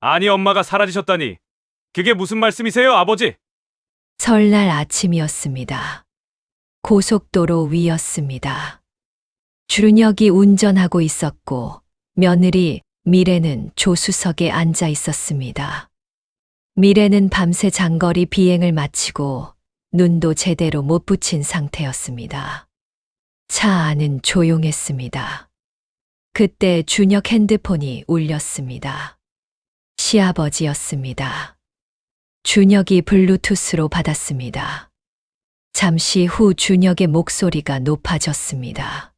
아니, 엄마가 사라지셨다니. 그게 무슨 말씀이세요, 아버지? 설날 아침이었습니다. 고속도로 위였습니다. 준혁이 운전하고 있었고 며느리 미래는 조수석에 앉아 있었습니다. 미래는 밤새 장거리 비행을 마치고 눈도 제대로 못 붙인 상태였습니다. 차 안은 조용했습니다. 그때 준혁 핸드폰이 울렸습니다. 시아버지였습니다. 준혁이 블루투스로 받았습니다. 잠시 후 준혁의 목소리가 높아졌습니다.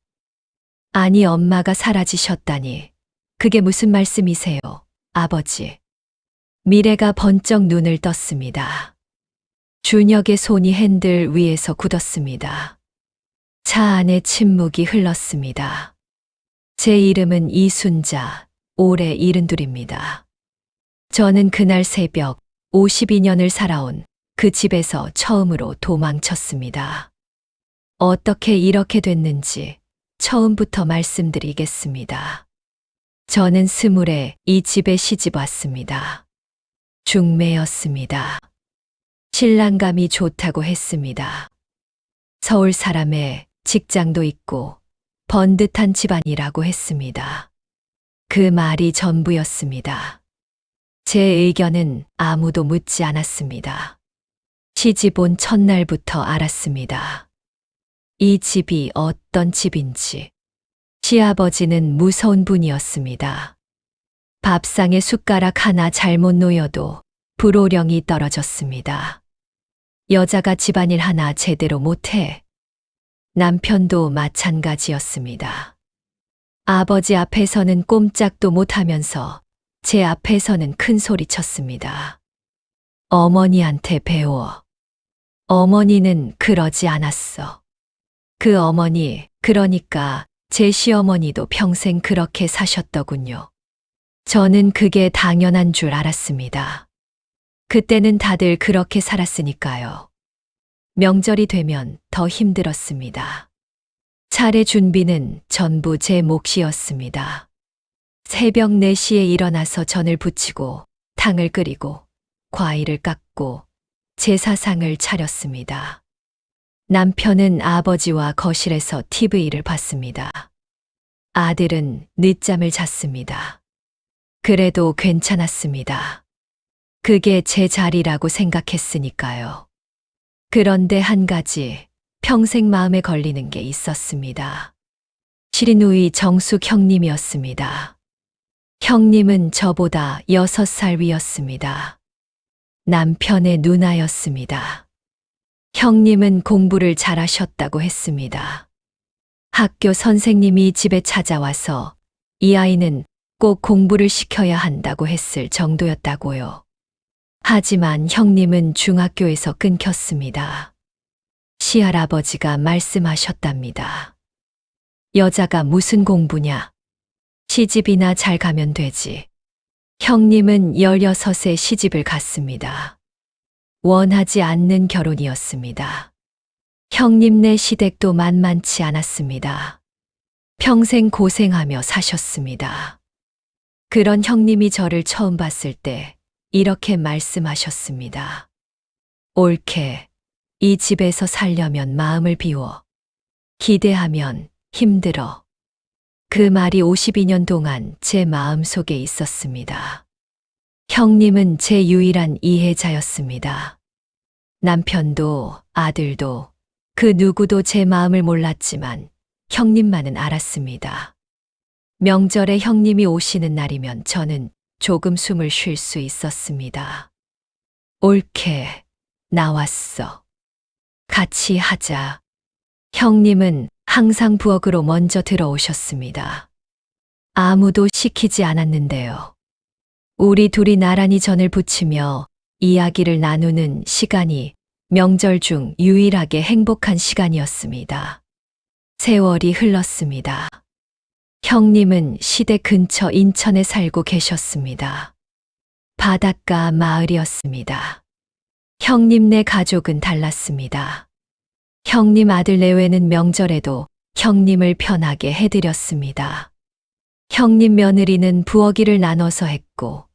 아니, 엄마가 사라지셨다니. 그게 무슨 말씀이세요, 아버지? 미래가 번쩍 눈을 떴습니다. 준혁의 손이 핸들 위에서 굳었습니다. 차 안에 침묵이 흘렀습니다. 제 이름은 이순자, 올해 72입니다. 저는 그날 새벽 52년을 살아온 그 집에서 처음으로 도망쳤습니다. 어떻게 이렇게 됐는지 처음부터 말씀드리겠습니다. 저는 20에 이 집에 시집 왔습니다. 중매였습니다. 신랑감이 좋다고 했습니다. 서울 사람에 직장도 있고 번듯한 집안이라고 했습니다. 그 말이 전부였습니다. 제 의견은 아무도 묻지 않았습니다. 시집 온 첫날부터 알았습니다. 이 집이 어떤 집인지. 시아버지는 무서운 분이었습니다. 밥상에 숟가락 하나 잘못 놓여도 불호령이 떨어졌습니다. 여자가 집안일 하나 제대로 못해. 남편도 마찬가지였습니다. 아버지 앞에서는 꼼짝도 못하면서 제 앞에서는 큰 소리 쳤습니다. 어머니한테 배워. 어머니는 그러지 않았어. 그 어머니, 그러니까 제 시어머니도 평생 그렇게 사셨더군요. 저는 그게 당연한 줄 알았습니다. 그때는 다들 그렇게 살았으니까요. 명절이 되면 더 힘들었습니다. 차례 준비는 전부 제 몫이었습니다. 새벽 4시에 일어나서 전을 부치고 탕을 끓이고 과일을 깎고 제사상을 차렸습니다. 남편은 아버지와 거실에서 TV를 봤습니다. 아들은 늦잠을 잤습니다. 그래도 괜찮았습니다. 그게 제 자리라고 생각했으니까요. 그런데 한 가지 평생 마음에 걸리는 게 있었습니다. 시리누이 정숙 형님이었습니다. 형님은 저보다 6살 위였습니다. 남편의 누나였습니다. 형님은 공부를 잘하셨다고 했습니다. 학교 선생님이 집에 찾아와서 이 아이는 꼭 공부를 시켜야 한다고 했을 정도였다고요. 하지만 형님은 중학교에서 끊겼습니다. 시할아버지가 말씀하셨답니다. 여자가 무슨 공부냐? 시집이나 잘 가면 되지. 형님은 16에 시집을 갔습니다. 원하지 않는 결혼이었습니다. 형님네 시댁도 만만치 않았습니다. 평생 고생하며 사셨습니다. 그런 형님이 저를 처음 봤을 때 이렇게 말씀하셨습니다. 옳게 이 집에서 살려면 마음을 비워. 기대하면 힘들어. 그 말이 52년 동안 제 마음속에 있었습니다. 형님은 제 유일한 이해자였습니다. 남편도 아들도 그 누구도 제 마음을 몰랐지만 형님만은 알았습니다. 명절에 형님이 오시는 날이면 저는 조금 숨을 쉴 수 있었습니다. 옳게 나왔어. 같이 하자. 형님은 항상 부엌으로 먼저 들어오셨습니다. 아무도 시키지 않았는데요. 우리 둘이 나란히 전을 부치며 이야기를 나누는 시간이 명절 중 유일하게 행복한 시간이었습니다. 세월이 흘렀습니다. 형님은 시댁 근처 인천에 살고 계셨습니다. 바닷가 마을이었습니다. 형님네 가족은 달랐습니다. 형님 아들 내외는 명절에도 형님을 편하게 해드렸습니다. 형님 며느리는 부엌 일을 나눠서 했고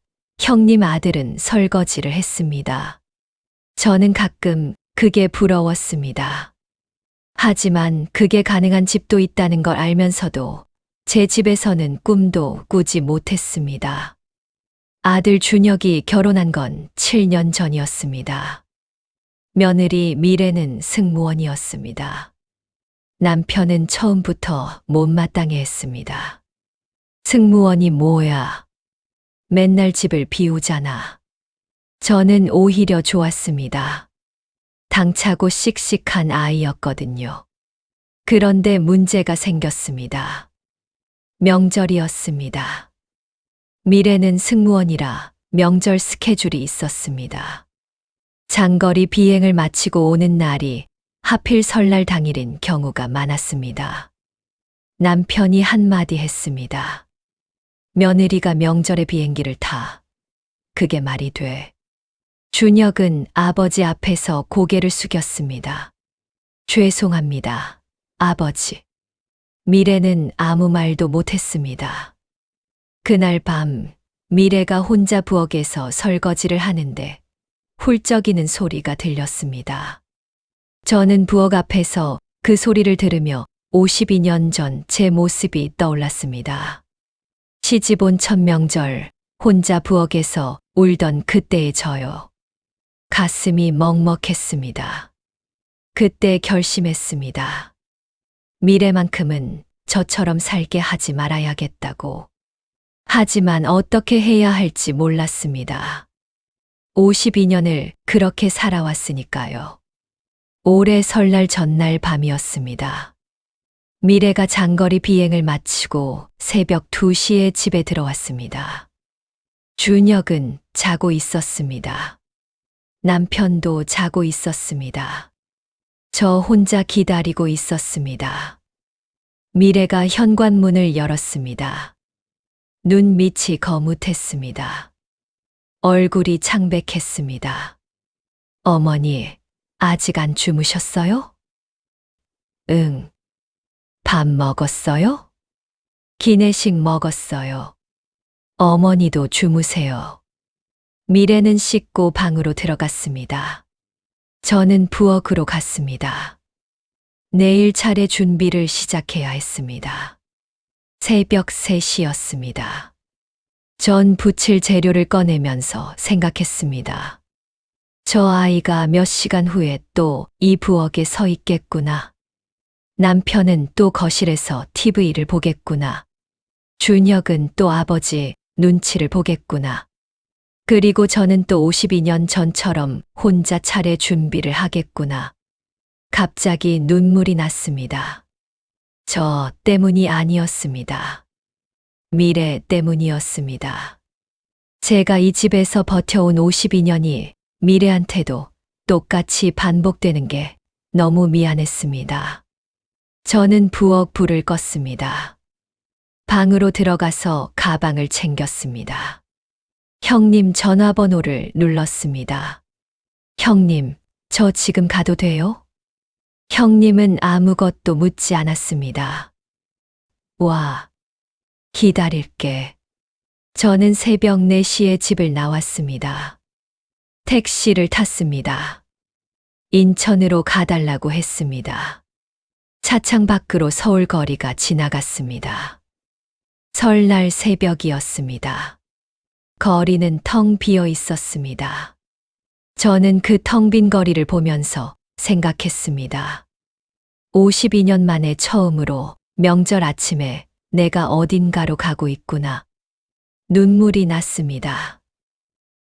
형님 아들은 설거지를 했습니다. 저는 가끔 그게 부러웠습니다. 하지만 그게 가능한 집도 있다는 걸 알면서도 제 집에서는 꿈도 꾸지 못했습니다. 아들 준혁이 결혼한 건 7년 전이었습니다. 며느리 미래는 승무원이었습니다. 남편은 처음부터 못마땅해 했습니다. 승무원이 뭐야? 맨날 집을 비우잖아. 저는 오히려 좋았습니다. 당차고 씩씩한 아이였거든요. 그런데 문제가 생겼습니다. 명절이었습니다. 미래는 승무원이라 명절 스케줄이 있었습니다. 장거리 비행을 마치고 오는 날이 하필 설날 당일인 경우가 많았습니다. 남편이 한마디 했습니다. 며느리가 명절에 비행기를 타. 그게 말이 돼. 준혁은 아버지 앞에서 고개를 숙였습니다. 죄송합니다, 아버지. 미래는 아무 말도 못했습니다. 그날 밤 미래가 혼자 부엌에서 설거지를 하는데 훌쩍이는 소리가 들렸습니다. 저는 부엌 앞에서 그 소리를 들으며 52년 전 제 모습이 떠올랐습니다. 시집 온 첫 명절 혼자 부엌에서 울던 그때의 저요. 가슴이 먹먹했습니다. 그때 결심했습니다. 미래만큼은 저처럼 살게 하지 말아야겠다고. 하지만 어떻게 해야 할지 몰랐습니다. 52년을 그렇게 살아왔으니까요. 올해 설날 전날 밤이었습니다. 미래가 장거리 비행을 마치고 새벽 2시에 집에 들어왔습니다. 준혁은 자고 있었습니다. 남편도 자고 있었습니다. 저 혼자 기다리고 있었습니다. 미래가 현관문을 열었습니다. 눈 밑이 거뭇했습니다. 얼굴이 창백했습니다. 어머니, 아직 안 주무셨어요? 응. 밥 먹었어요? 기내식 먹었어요. 어머니도 주무세요. 미래는 씻고 방으로 들어갔습니다. 저는 부엌으로 갔습니다. 내일 차례 준비를 시작해야 했습니다. 새벽 3시였습니다. 전 부칠 재료를 꺼내면서 생각했습니다. 저 아이가 몇 시간 후에 또 이 부엌에 서 있겠구나. 남편은 또 거실에서 TV를 보겠구나. 준혁은 또 아버지 눈치를 보겠구나. 그리고 저는 또 52년 전처럼 혼자 차례 준비를 하겠구나. 갑자기 눈물이 났습니다. 저 때문이 아니었습니다. 미래 때문이었습니다. 제가 이 집에서 버텨온 52년이 미래한테도 똑같이 반복되는 게 너무 미안했습니다. 저는 부엌 불을 껐습니다. 방으로 들어가서 가방을 챙겼습니다. 형님 전화번호를 눌렀습니다. 형님, 저 지금 가도 돼요? 형님은 아무것도 묻지 않았습니다. 와, 기다릴게. 저는 새벽 4시에 집을 나왔습니다. 택시를 탔습니다. 인천으로 가달라고 했습니다. 차창 밖으로 서울 거리가 지나갔습니다. 설날 새벽이었습니다. 거리는 텅 비어 있었습니다. 저는 그 텅 빈 거리를 보면서 생각했습니다. 52년 만에 처음으로 명절 아침에 내가 어딘가로 가고 있구나. 눈물이 났습니다.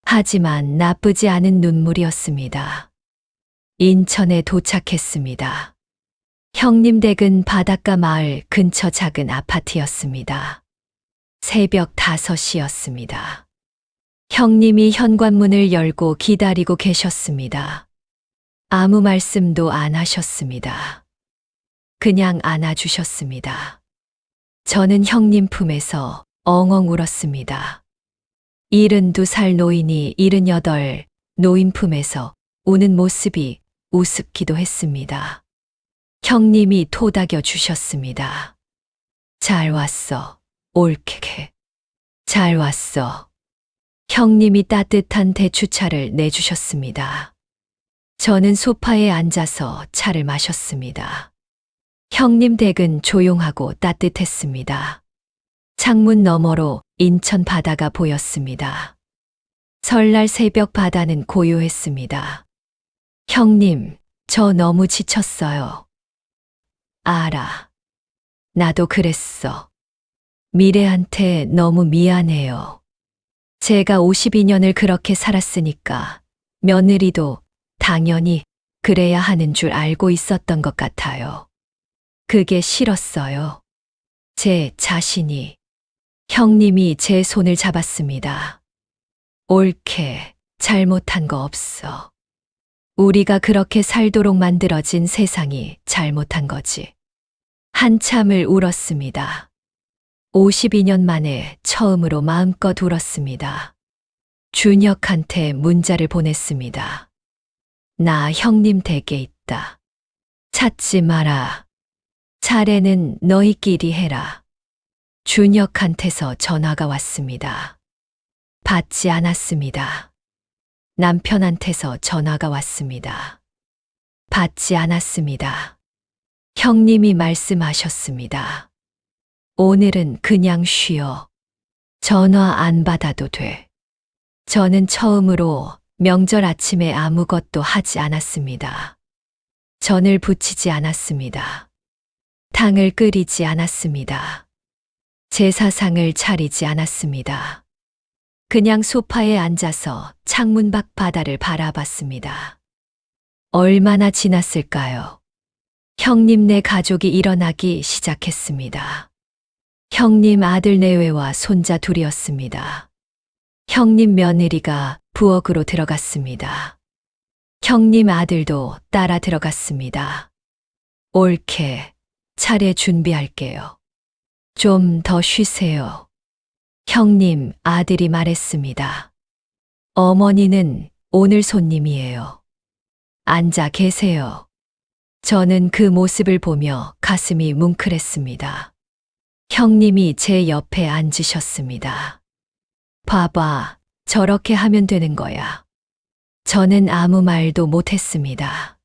하지만 나쁘지 않은 눈물이었습니다. 인천에 도착했습니다. 형님 댁은 바닷가 마을 근처 작은 아파트였습니다. 새벽 5시였습니다. 형님이 현관문을 열고 기다리고 계셨습니다. 아무 말씀도 안 하셨습니다. 그냥 안아주셨습니다. 저는 형님 품에서 엉엉 울었습니다. 72살 노인이 78 노인 품에서 우는 모습이 우습기도 했습니다. 형님이 토닥여 주셨습니다. 잘 왔어, 옳게. 잘 왔어. 형님이 따뜻한 대추차를 내주셨습니다. 저는 소파에 앉아서 차를 마셨습니다. 형님 댁은 조용하고 따뜻했습니다. 창문 너머로 인천 바다가 보였습니다. 설날 새벽 바다는 고요했습니다. 형님, 저 너무 지쳤어요. 알아. 나도 그랬어. 미래한테 너무 미안해요. 제가 52년을 그렇게 살았으니까 며느리도 당연히 그래야 하는 줄 알고 있었던 것 같아요. 그게 싫었어요. 제 자신이. 형님이 제 손을 잡았습니다. 옳게 잘못한 거 없어. 우리가 그렇게 살도록 만들어진 세상이 잘못한 거지. 한참을 울었습니다. 52년 만에 처음으로 마음껏 울었습니다. 준혁한테 문자를 보냈습니다. 나 형님 댁에 있다. 찾지 마라. 차례는 너희끼리 해라. 준혁한테서 전화가 왔습니다. 받지 않았습니다. 남편한테서 전화가 왔습니다. 받지 않았습니다. 형님이 말씀하셨습니다. 오늘은 그냥 쉬어. 전화 안 받아도 돼. 저는 처음으로 명절 아침에 아무것도 하지 않았습니다. 전을 부치지 않았습니다. 탕을 끓이지 않았습니다. 제사상을 차리지 않았습니다. 그냥 소파에 앉아서 창문 밖 바다를 바라봤습니다. 얼마나 지났을까요? 형님네 가족이 일어나기 시작했습니다. 형님 아들 내외와 손자 둘이었습니다. 형님 며느리가 부엌으로 들어갔습니다. 형님 아들도 따라 들어갔습니다. 옳게 차례 준비할게요. 좀 더 쉬세요. 형님 아들이 말했습니다. 어머니는 오늘 손님이에요. 앉아 계세요. 저는 그 모습을 보며 가슴이 뭉클했습니다. 형님이 제 옆에 앉으셨습니다. 봐봐, 저렇게 하면 되는 거야. 저는 아무 말도 못했습니다.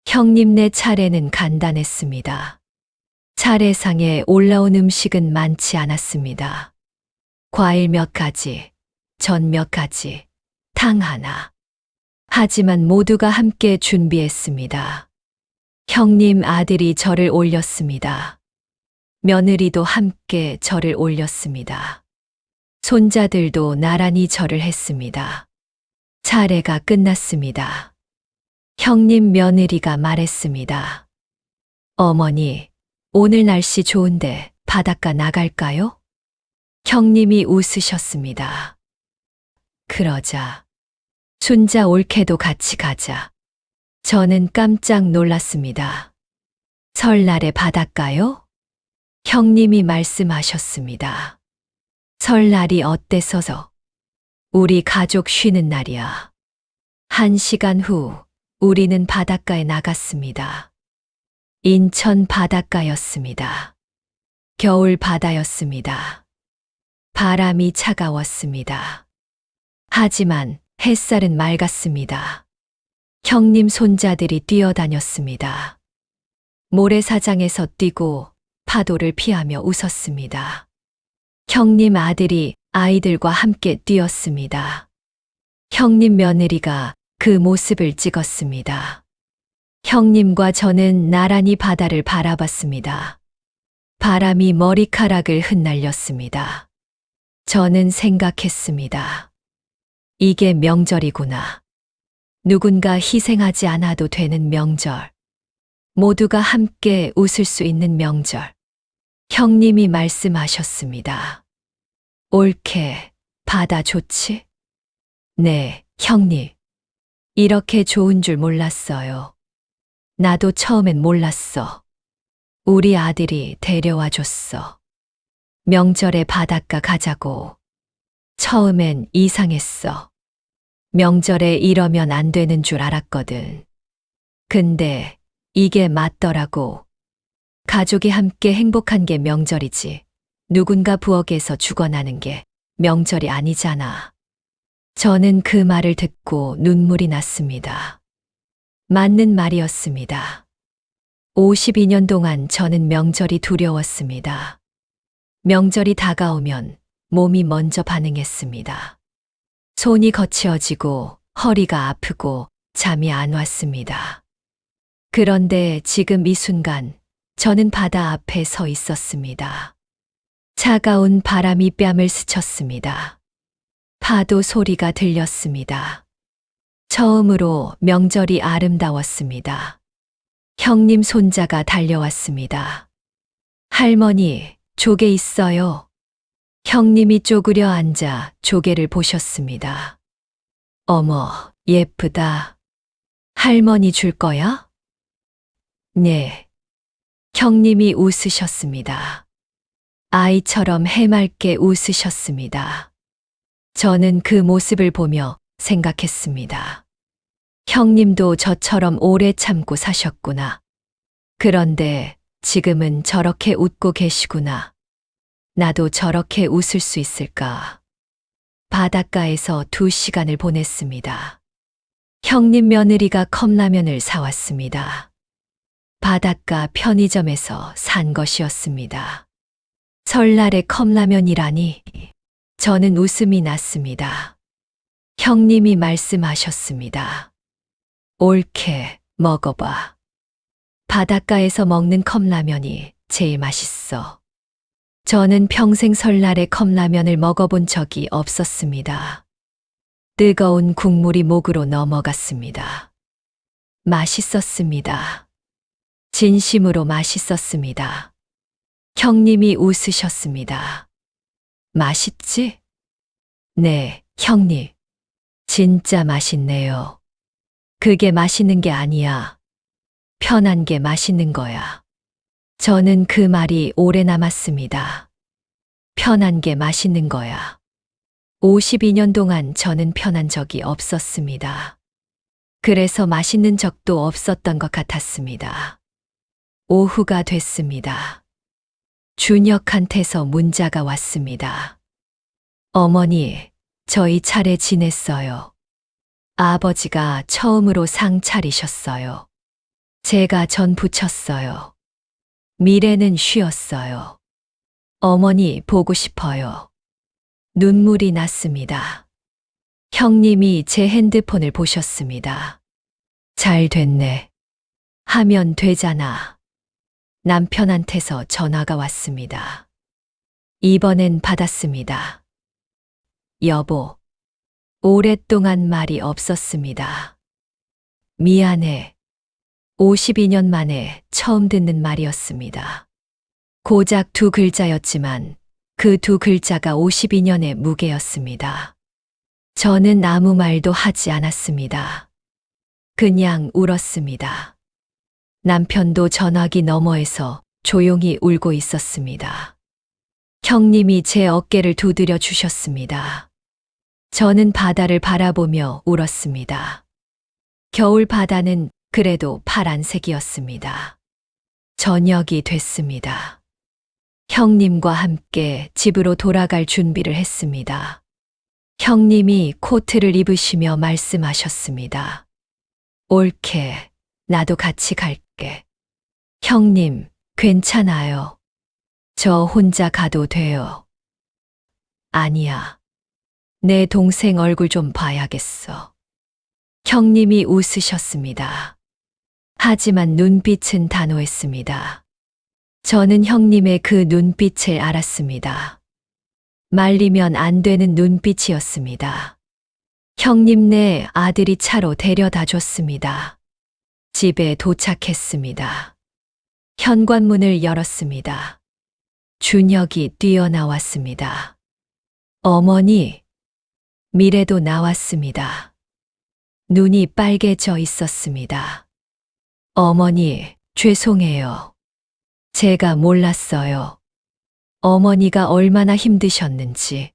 형님네 차례는 간단했습니다. 차례상에 올라온 음식은 많지 않았습니다. 과일 몇 가지, 전 몇 가지, 탕 하나. 하지만 모두가 함께 준비했습니다. 형님 아들이 저를 올렸습니다. 며느리도 함께 저를 올렸습니다. 손자들도 나란히 절을 했습니다. 차례가 끝났습니다. 형님 며느리가 말했습니다. 어머니, 오늘 날씨 좋은데 바닷가 나갈까요? 형님이 웃으셨습니다. 그러자. 손자 옳게도 같이 가자. 저는 깜짝 놀랐습니다. 설날에 바닷가요? 형님이 말씀하셨습니다. 설날이 어때서서? 우리 가족 쉬는 날이야. 1시간 후 우리는 바닷가에 나갔습니다. 인천 바닷가였습니다. 겨울 바다였습니다. 바람이 차가웠습니다. 하지만 햇살은 맑았습니다. 형님 손자들이 뛰어다녔습니다. 모래사장에서 뛰고 파도를 피하며 웃었습니다. 형님 아들이 아이들과 함께 뛰었습니다. 형님 며느리가 그 모습을 찍었습니다. 형님과 저는 나란히 바다를 바라봤습니다. 바람이 머리카락을 흩날렸습니다. 저는 생각했습니다. 이게 명절이구나. 누군가 희생하지 않아도 되는 명절. 모두가 함께 웃을 수 있는 명절. 형님이 말씀하셨습니다. 옳게, 바다 좋지? 네, 형님. 이렇게 좋은 줄 몰랐어요. 나도 처음엔 몰랐어. 우리 아들이 데려와 줬어. 명절에 바닷가 가자고. 처음엔 이상했어. 명절에 이러면 안 되는 줄 알았거든. 근데 이게 맞더라고. 가족이 함께 행복한 게 명절이지. 누군가 부엌에서 죽어나는 게 명절이 아니잖아. 저는 그 말을 듣고 눈물이 났습니다. 맞는 말이었습니다. 52년 동안 저는 명절이 두려웠습니다. 명절이 다가오면 몸이 먼저 반응했습니다. 손이 거칠어지고 허리가 아프고 잠이 안 왔습니다. 그런데 지금 이 순간 저는 바다 앞에 서 있었습니다. 차가운 바람이 뺨을 스쳤습니다. 파도 소리가 들렸습니다. 처음으로 명절이 아름다웠습니다. 형님 손자가 달려왔습니다. 할머니, 조개 있어요. 형님이 쪼그려 앉아 조개를 보셨습니다. 어머, 예쁘다. 할머니 줄 거야? 네. 형님이 웃으셨습니다. 아이처럼 해맑게 웃으셨습니다. 저는 그 모습을 보며 생각했습니다. 형님도 저처럼 오래 참고 사셨구나. 그런데 지금은 저렇게 웃고 계시구나. 나도 저렇게 웃을 수 있을까? 바닷가에서 2시간을 보냈습니다. 형님 며느리가 컵라면을 사왔습니다. 바닷가 편의점에서 산 것이었습니다. 설날에 컵라면이라니. 저는 웃음이 났습니다. 형님이 말씀하셨습니다. 옳게 먹어봐. 바닷가에서 먹는 컵라면이 제일 맛있어. 저는 평생 설날에 컵라면을 먹어본 적이 없었습니다. 뜨거운 국물이 목으로 넘어갔습니다. 맛있었습니다. 진심으로 맛있었습니다. 형님이 웃으셨습니다. 맛있지? 네, 형님. 진짜 맛있네요. 그게 맛있는 게 아니야. 편한 게 맛있는 거야. 저는 그 말이 오래 남았습니다. 편한 게 맛있는 거야. 52년 동안 저는 편한 적이 없었습니다. 그래서 맛있는 적도 없었던 것 같았습니다. 오후가 됐습니다. 준혁한테서 문자가 왔습니다. 어머니, 저희 차례 지냈어요. 아버지가 처음으로 상 차리셨어요. 제가 전 부쳤어요. 미래는 쉬었어요. 어머니 보고 싶어요. 눈물이 났습니다. 형님이 제 핸드폰을 보셨습니다. 잘 됐네. 하면 되잖아. 남편한테서 전화가 왔습니다. 이번엔 받았습니다. 여보, 오랫동안 말이 없었습니다. 미안해. 52년 만에 처음 듣는 말이었습니다. 고작 2글자였지만 그 2글자가 52년의 무게였습니다. 저는 아무 말도 하지 않았습니다. 그냥 울었습니다. 남편도 전화기 너머에서 조용히 울고 있었습니다. 형님이 제 어깨를 두드려 주셨습니다. 저는 바다를 바라보며 울었습니다. 겨울 바다는 그래도 파란색이었습니다. 저녁이 됐습니다. 형님과 함께 집으로 돌아갈 준비를 했습니다. 형님이 코트를 입으시며 말씀하셨습니다. 옳게, 나도 같이 갈게. 형님, 괜찮아요. 저 혼자 가도 돼요. 아니야. 내 동생 얼굴 좀 봐야겠어. 형님이 웃으셨습니다. 하지만 눈빛은 단호했습니다. 저는 형님의 그 눈빛을 알았습니다. 말리면 안 되는 눈빛이었습니다. 형님네 아들이 차로 데려다 줬습니다. 집에 도착했습니다. 현관문을 열었습니다. 준혁이 뛰어나왔습니다. 어머니, 미래도 나왔습니다. 눈이 빨개져 있었습니다. 어머니, 죄송해요. 제가 몰랐어요. 어머니가 얼마나 힘드셨는지.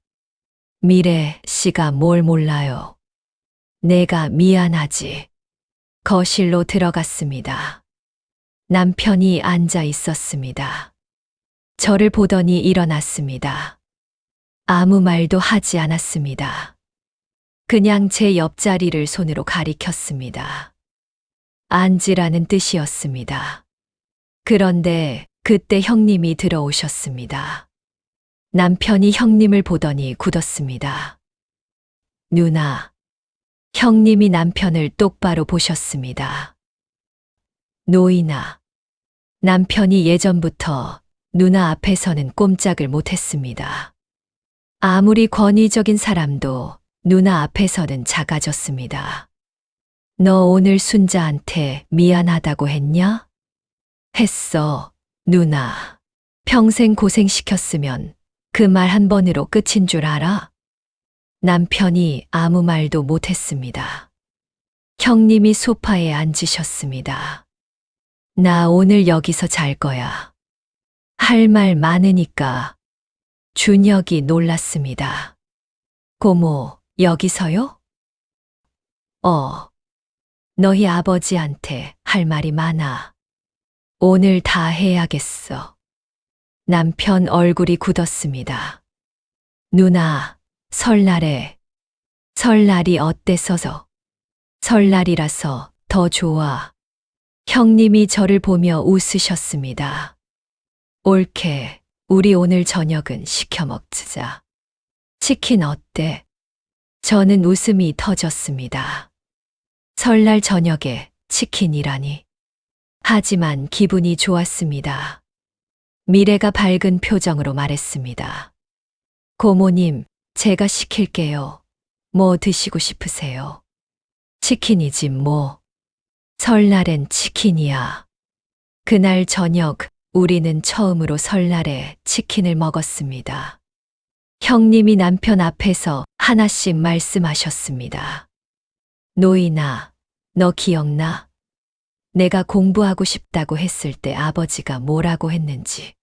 미래 씨가 뭘 몰라요. 내가 미안하지. 거실로 들어갔습니다. 남편이 앉아 있었습니다. 저를 보더니 일어났습니다. 아무 말도 하지 않았습니다. 그냥 제 옆자리를 손으로 가리켰습니다. 앉으라는 뜻이었습니다. 그런데 그때 형님이 들어오셨습니다. 남편이 형님을 보더니 굳었습니다. 누나. 형님이 남편을 똑바로 보셨습니다. 노인아. 남편이 예전부터 누나 앞에서는 꼼짝을 못했습니다. 아무리 권위적인 사람도 누나 앞에서는 작아졌습니다. 너 오늘 순자한테 미안하다고 했냐? 했어, 누나. 평생 고생시켰으면 그 말 한 번으로 끝인 줄 알아? 남편이 아무 말도 못했습니다. 형님이 소파에 앉으셨습니다. 나 오늘 여기서 잘 거야. 할 말 많으니까. 준혁이 놀랐습니다. 고모, 여기서요? 너희 아버지한테 할 말이 많아. 오늘 다 해야겠어. 남편 얼굴이 굳었습니다. 누나, 설날에. 설날이 어때서서? 설날이라서 더 좋아. 형님이 저를 보며 웃으셨습니다. 옳게, 우리 오늘 저녁은 시켜 먹자. 치킨 어때? 저는 웃음이 터졌습니다. 설날 저녁에 치킨이라니. 하지만 기분이 좋았습니다. 미래가 밝은 표정으로 말했습니다. 고모님, 제가 시킬게요. 뭐 드시고 싶으세요? 치킨이지 뭐. 설날엔 치킨이야. 그날 저녁 우리는 처음으로 설날에 치킨을 먹었습니다. 형님이 남편 앞에서 하나씩 말씀하셨습니다. 노인아, 너 기억나? 내가 공부하고 싶다고 했을 때 아버지가 뭐라고 했는지.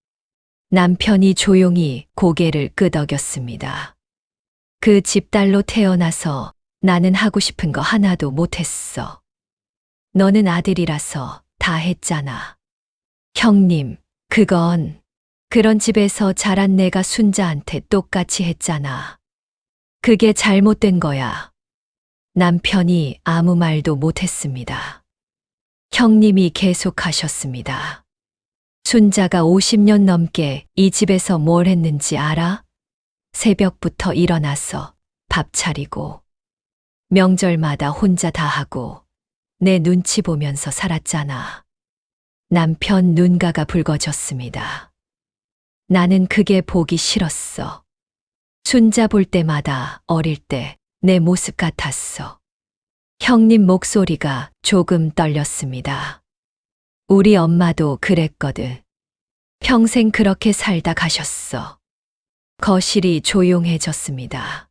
남편이 조용히 고개를 끄덕였습니다. 그 집딸로 태어나서 나는 하고 싶은 거 하나도 못했어. 너는 아들이라서 다 했잖아. 형님, 그런 집에서 자란 내가 순자한테 똑같이 했잖아. 그게 잘못된 거야. 남편이 아무 말도 못했습니다. 형님이 계속하셨습니다. 순자가 50년 넘게 이 집에서 뭘 했는지 알아? 새벽부터 일어나서 밥 차리고 명절마다 혼자 다 하고 내 눈치 보면서 살았잖아. 남편 눈가가 붉어졌습니다. 나는 그게 보기 싫었어. 순자 볼 때마다 어릴 때 내 모습 같았어. 형님 목소리가 조금 떨렸습니다. 우리 엄마도 그랬거든. 평생 그렇게 살다 가셨어. 거실이 조용해졌습니다.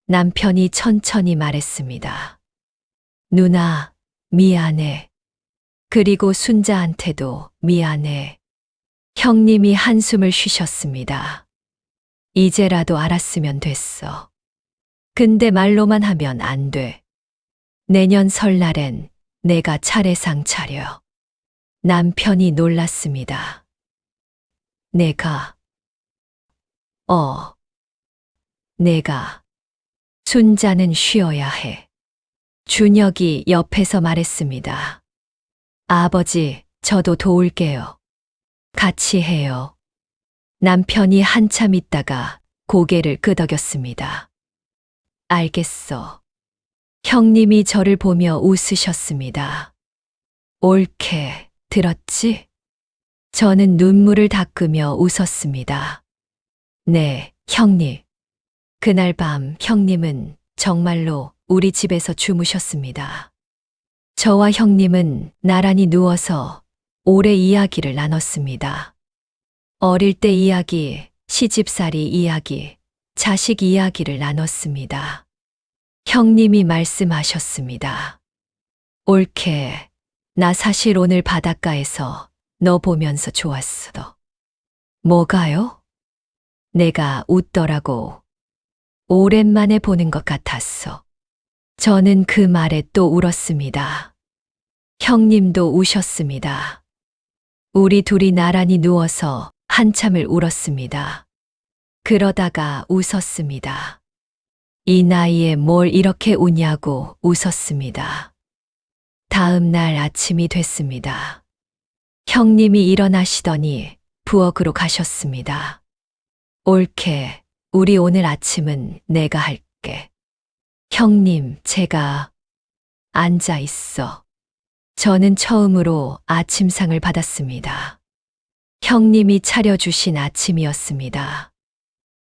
남편이 천천히 말했습니다. 누나, 미안해. 그리고 순자한테도 미안해. 형님이 한숨을 쉬셨습니다. 이제라도 알았으면 됐어. 근데 말로만 하면 안 돼. 내년 설날엔 내가 차례상 차려. 남편이 놀랐습니다. 내가. 순자는 쉬어야 해. 준혁이 옆에서 말했습니다. 아버지, 저도 도울게요. 같이 해요. 남편이 한참 있다가 고개를 끄덕였습니다. 알겠어. 형님이 저를 보며 웃으셨습니다. 옳게 들었지? 저는 눈물을 닦으며 웃었습니다. 네, 형님. 그날 밤 형님은 정말로 우리 집에서 주무셨습니다. 저와 형님은 나란히 누워서 오래 이야기를 나눴습니다. 어릴 때 이야기, 시집살이 이야기, 자식 이야기를 나눴습니다. 형님이 말씀하셨습니다. 옳게, 나 사실 오늘 바닷가에서 너 보면서 좋았어. 뭐가요? 내가 웃더라고. 오랜만에 보는 것 같았어. 저는 그 말에 또 울었습니다. 형님도 우셨습니다. 우리 둘이 나란히 누워서 한참을 울었습니다. 그러다가 웃었습니다. 이 나이에 뭘 이렇게 우냐고 웃었습니다. 다음 날 아침이 됐습니다. 형님이 일어나시더니 부엌으로 가셨습니다. 옳게, 우리 오늘 아침은 내가 할게. 형님, 제가 앉아 있어. 저는 처음으로 아침상을 받았습니다. 형님이 차려주신 아침이었습니다.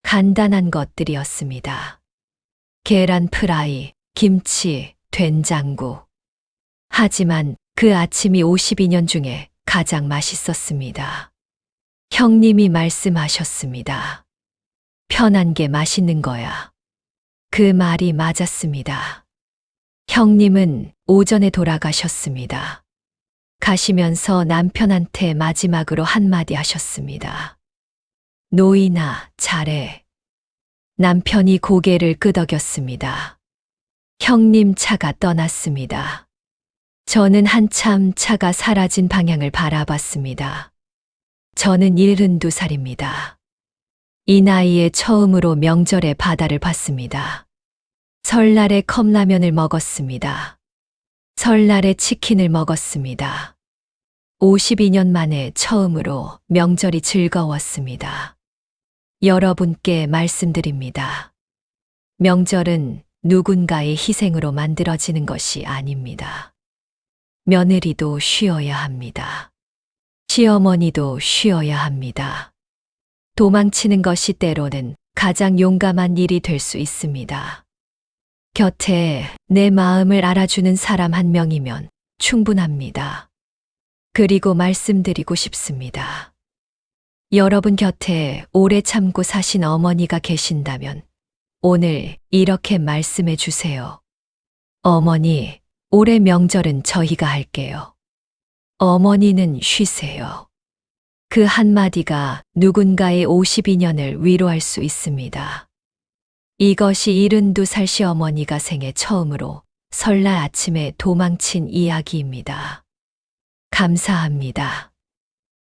간단한 것들이었습니다. 계란 프라이, 김치, 된장국. 하지만 그 아침이 52년 중에 가장 맛있었습니다. 형님이 말씀하셨습니다. 편한 게 맛있는 거야. 그 말이 맞았습니다. 형님은 오전에 돌아가셨습니다. 가시면서 남편한테 마지막으로 한마디 하셨습니다. 노인아, 잘해. 남편이 고개를 끄덕였습니다. 형님 차가 떠났습니다. 저는 한참 차가 사라진 방향을 바라봤습니다. 저는 72살입니다. 이 나이에 처음으로 명절에 바다를 봤습니다. 설날에 컵라면을 먹었습니다. 설날에 치킨을 먹었습니다. 52년 만에 처음으로 명절이 즐거웠습니다. 여러분께 말씀드립니다. 명절은 누군가의 희생으로 만들어지는 것이 아닙니다. 며느리도 쉬어야 합니다. 시어머니도 쉬어야 합니다. 도망치는 것이 때로는 가장 용감한 일이 될 수 있습니다. 곁에 내 마음을 알아주는 사람 한 명이면 충분합니다. 그리고 말씀드리고 싶습니다. 여러분 곁에 오래 참고 사신 어머니가 계신다면 오늘 이렇게 말씀해 주세요. 어머니, 올해 명절은 저희가 할게요. 어머니는 쉬세요. 그 한마디가 누군가의 52년을 위로할 수 있습니다. 이것이 72살 시어머니가 생애 처음으로 설날 아침에 도망친 이야기입니다. 감사합니다.